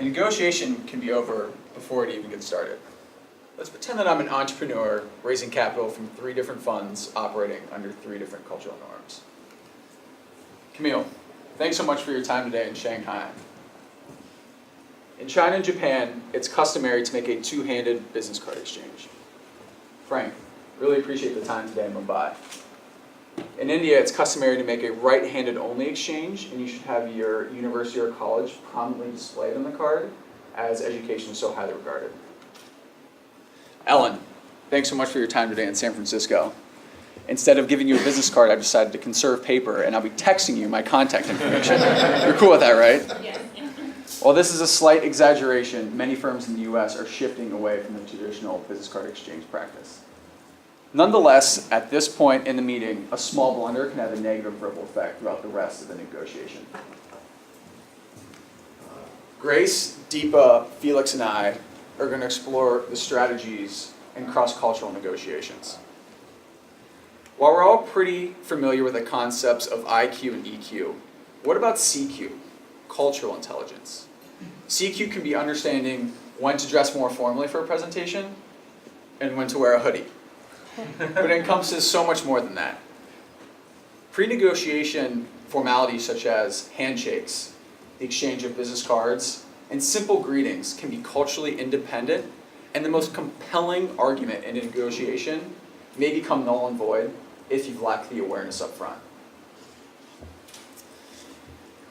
negotiation can be over before it even gets started. Let's pretend that I'm an entrepreneur raising capital from 3 different funds operating under 3 different cultural norms. Camille, thanks so much for your time today in Shanghai. In China and Japan, it's customary to make a 2-handed business card exchange. Frank, really appreciate the time today in Mumbai. In India, it's customary to make a right-handed only exchange, and you should have your university or college prominently displayed on the card, as education is so highly regarded. Ellen, thanks so much for your time today in San Francisco. Instead of giving you a business card, I've decided to conserve paper, and I'll be texting you my contact information. You're cool with that, right? Yes. While this is a slight exaggeration, many firms in the US are shifting away from the traditional business card exchange practice. Nonetheless, at this point in the meeting, a small blunder can have a negative ripple effect throughout the rest of the negotiation. Grace, Deepa, Felix, and I are going to explore the strategies in cross-cultural negotiations. While we're all pretty familiar with the concepts of IQ and EQ, what about CQ, cultural intelligence? CQ can be understanding when to dress more formally for a presentation and when to wear a hoodie. But it encompasses so much more than that. Pre-negotiation formalities such as handshakes, the exchange of business cards, and simple greetings can be culturally independent, and the most compelling argument in a negotiation may become null and void if you've lacked the awareness up front.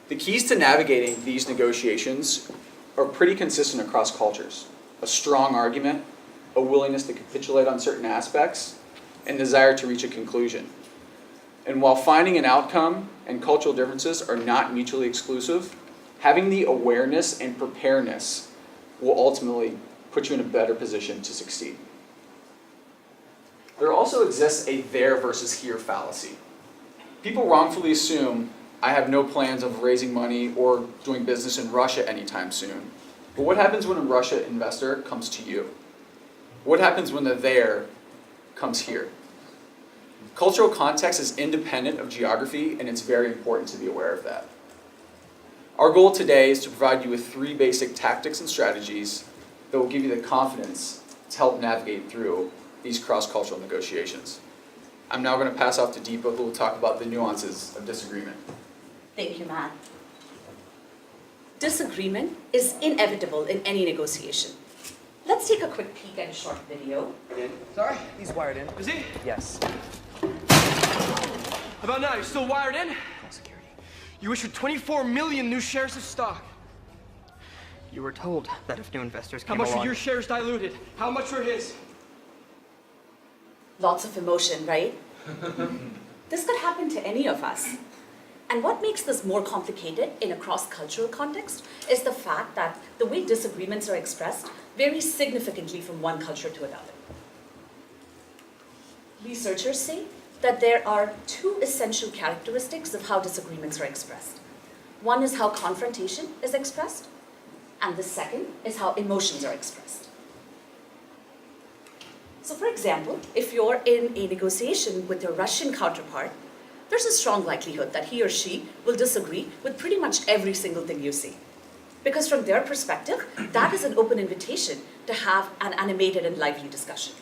The keys to navigating these negotiations are pretty consistent across cultures. A strong argument, a willingness to capitulate on certain aspects, and desire to reach a conclusion. And while finding an outcome and cultural differences are not mutually exclusive, having the awareness and preparedness will ultimately put you in a better position to succeed. There also exists a there versus here fallacy. People wrongfully assume I have no plans of raising money or doing business in Russia anytime soon. But what happens when a Russia investor comes to you? What happens when the there comes here? Cultural context is independent of geography, and it's very important to be aware of that. Our goal today is to provide you with 3 basic tactics and strategies that will give you the confidence to help navigate through these cross-cultural negotiations. I'm now going to pass off to Deepa, who will talk about the nuances of disagreement. Thank you, Matt. Disagreement is inevitable in any negotiation. Let's take a quick peek at a short video. Sorry, he's wired in. Is he? Yes. How about now? You still wired in? Full security. You issued 24 million new shares of stock. You were told that if new investors How came much along... were your shares diluted? How much were his? Lots of emotion, right? This could happen to any of us. And what makes this more complicated in a cross-cultural context is the fact that the way disagreements are expressed varies significantly from one culture to another. Researchers say that there are 2 essential characteristics of how disagreements are expressed. One is how confrontation is expressed, and the second is how emotions are expressed. So for example, if you're in a negotiation with your Russian counterpart, there's a strong likelihood that he or she will disagree with pretty much every single thing you say. Because from their perspective, that is an open invitation to have an animated and lively discussion.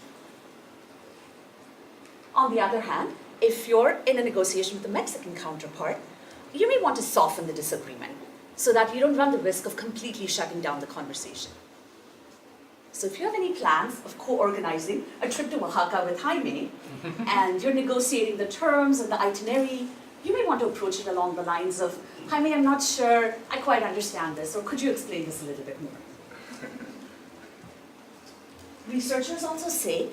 On the other hand, if you're in a negotiation with a Mexican counterpart, you may want to soften the disagreement so that you don't run the risk of completely shutting down the conversation. So if you have any plans of co-organizing a trip to Oaxaca with Jaime, and you're negotiating the terms and the itinerary, you may want to approach it along the lines of, Jaime, I'm not sure I quite understand this, or could you explain this a little bit more? Researchers also say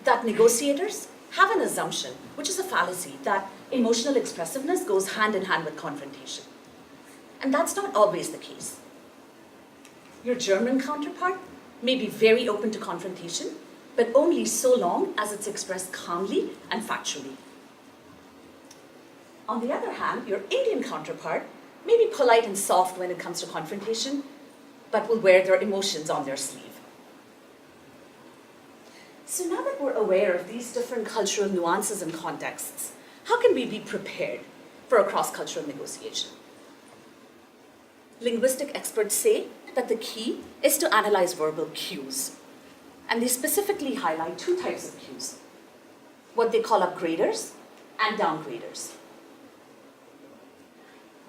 that negotiators have an assumption, which is a fallacy, that emotional expressiveness goes hand in hand with confrontation. And that's not always the case. Your German counterpart may be very open to confrontation, but only so long as it's expressed calmly and factually. On the other hand, your Indian counterpart may be polite and soft when it comes to confrontation, but will wear their emotions on their sleeve. So now that we're aware of these different cultural nuances and contexts, how can we be prepared for a cross-cultural negotiation? Linguistic experts say that the key is to analyze verbal cues. And they specifically highlight two types of cues, what they call upgraders and downgraders.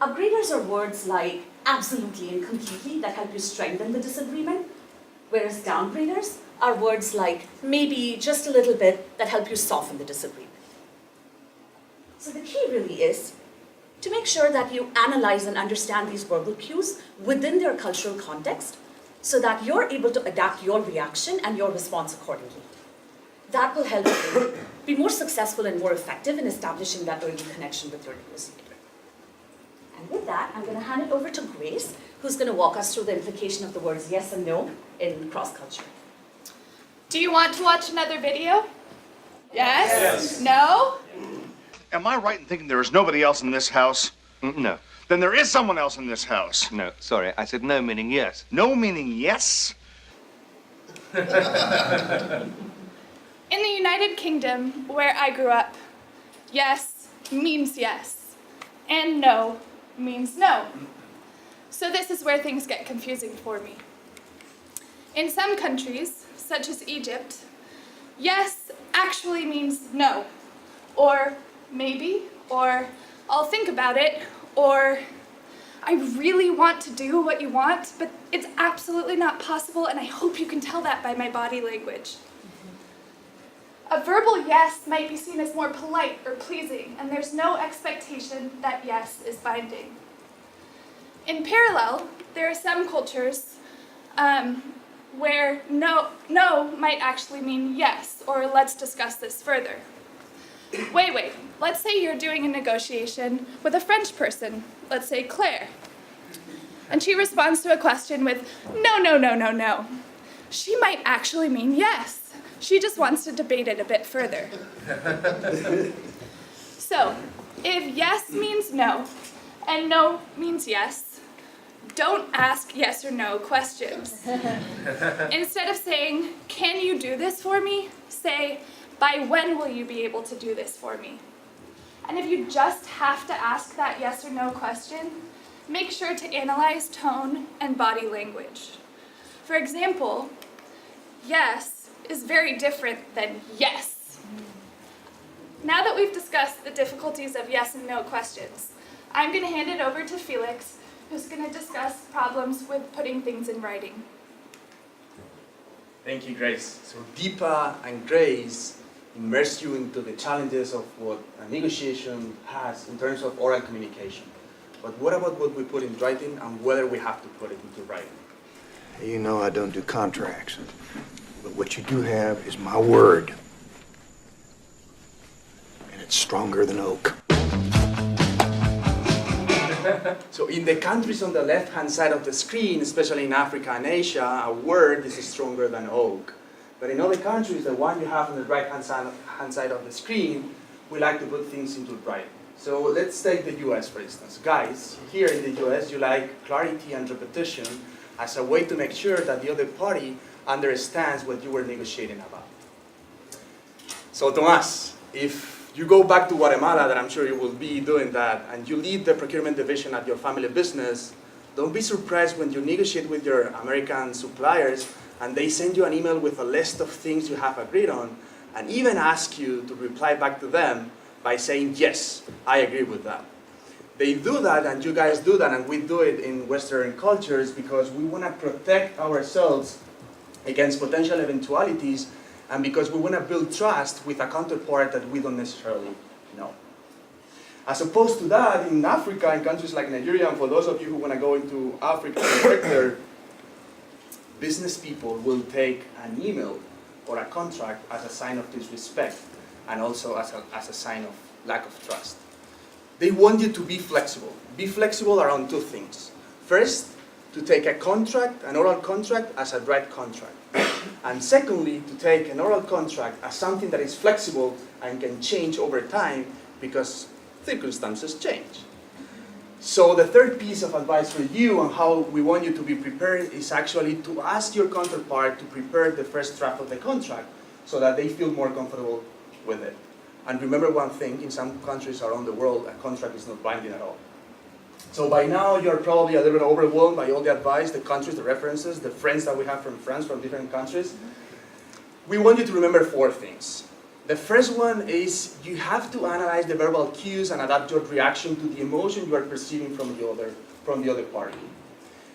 Upgraders are words like absolutely and completely that help you strengthen the disagreement, whereas downgraders are words like maybe, just a little bit, that help you soften the disagreement. So the key really is to make sure that you analyze and understand these verbal cues within their cultural context so that you're able to adapt your reaction and your response accordingly. That will help you be more successful and more effective in establishing that early connection with your negotiator. And with that, I'm going to hand it over to Grace, who's going to walk us through the implication of the words yes and no in cross-culture. Do you want to watch another video? Yes? No? Am I right in thinking there is nobody else in this house? No. Then there is someone else in this house. No, sorry. I said no meaning yes. No meaning yes? In the United Kingdom, where I grew up, yes means yes, and no means no. So this is where things get confusing for me. In some countries, such as Egypt, yes actually means no, or maybe, or I'll think about it, or I really want to do what you want, but it's absolutely not possible, and I hope you can tell that by my body language. A verbal yes might be seen as more polite or pleasing, and there's no expectation that yes is binding. In parallel, there are some cultures where no might actually mean yes, or let's discuss this further. Wait, let's say you're doing a negotiation with a French person, let's say Claire, and she responds to a question with no. She might actually mean yes. She just wants to debate it a bit further. So, if yes means no, and no means yes, don't ask yes or no questions. Instead of saying, can you do this for me? Say, by when will you be able to do this for me? And if you just have to ask that yes or no question, make sure to analyze tone and body language. For example, yes is very different than yes. Now that we've discussed the difficulties of yes and no questions, I'm going to hand it over to Felix, who's going to discuss problems with putting things in writing. Thank you, Grace. So Deepa and Grace immerse you into the challenges of what a negotiation has in terms of oral communication. But what about what we put in writing and whether we have to put it into writing? You know I don't do contracts. But what you do have is my word. And it's stronger than oak. So in the countries on the left-hand side of the screen, especially in Africa and Asia, a word is stronger than oak. But in other countries, the one you have on the right-hand side of the screen, we like to put things into writing. So let's take the US, for instance. Guys, here in the US, you like clarity and repetition as a way to make sure that the other party understands what you were negotiating about. So Tomas, if you go back to Guatemala, that I'm sure you will be doing that, and you lead the procurement division at your family business, don't be surprised when you negotiate with your American suppliers and they send you an email with a list of things you have agreed on and even ask you to reply back to them by saying, yes, I agree with that. They do that, and you guys do that, and we do it in Western cultures because we want to protect ourselves against potential eventualities, and because we want to build trust with a counterpart that we don't necessarily know. As opposed to that, in Africa, in countries like Nigeria, and for those of you who want to go into Africa and work there, business people will take an email or a contract as a sign of disrespect, and also as a sign of lack of trust. They want you to be flexible. Be flexible around two things. First, to take a contract, an oral contract, as a direct contract. And secondly, to take an oral contract as something that is flexible and can change over time because circumstances change. So the third piece of advice for you on how we want you to be prepared is actually to ask your counterpart to prepare the first draft of the contract so that they feel more comfortable with it. And remember one thing, in some countries around the world, a contract is not binding at all. So by now, you're probably a little bit overwhelmed by all the advice, the countries, the references, the friends that we have from France, from different countries. We want you to remember 4 things. The first one is you have to analyze the verbal cues and adapt your reaction to the emotion you are perceiving from the other party.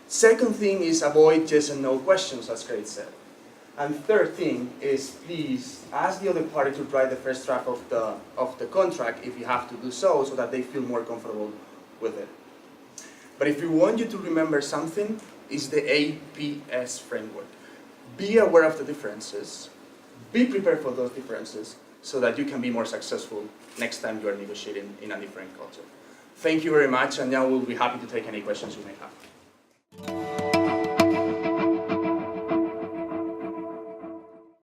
Second thing is avoid yes and no questions, as Craig said. And third thing is please ask the other party to write the first draft of the contract if you have to do so that they feel more comfortable with it. But if we want you to remember something, it's the APS framework. Be aware of the differences, be prepared for those differences so that you can be more successful next time you are negotiating in a different culture. Thank you very much, and now we'll be happy to take any questions you may have.